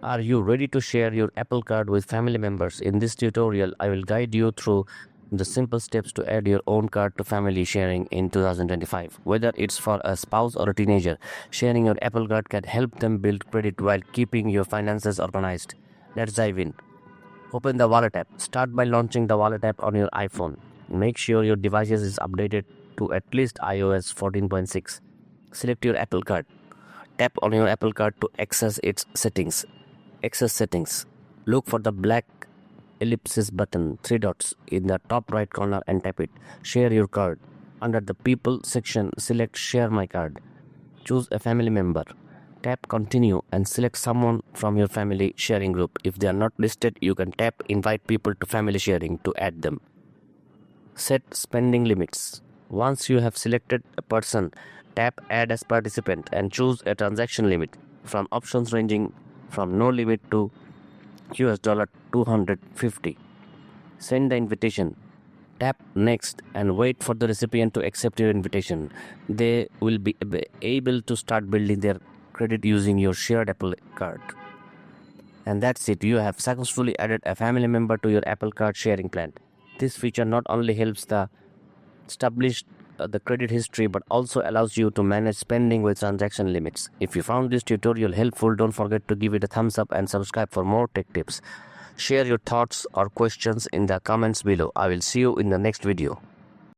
Are you ready to share your Apple Card with family members? In this tutorial, I will guide you through the simple steps to add your own card to family sharing in 2025. Whether it's for a spouse or a teenager, sharing your Apple Card can help them build credit while keeping your finances organized. Let's dive in. Open the Wallet app. Start by launching the Wallet app on your iPhone. Make sure your device is updated to at least iOS 14.6. Select your Apple Card. Tap on your Apple Card to access its settings. Access settings. Look for the black ellipsis button, 3 dots in the top right corner and tap it. Share your card. Under the People section, select Share My Card. Choose a family member. Tap Continue and select someone from your family sharing group. If they are not listed, you can tap Invite people to family sharing to add them. Set spending limits. Once you have selected a person, tap Add as Participant and choose a transaction limit from options ranging from no limit to $250. Send the invitation. Tap Next and wait for the recipient to accept your invitation. They will be able to start building their credit using your shared Apple Card. And that's it. You have successfully added a family member to your Apple Card sharing plan. This feature not only helps establish the credit history but also allows you to manage spending with transaction limits. If you found this tutorial helpful, don't forget to give it a thumbs up and subscribe for more tech tips. Share your thoughts or questions in the comments below. I will see you in the next video.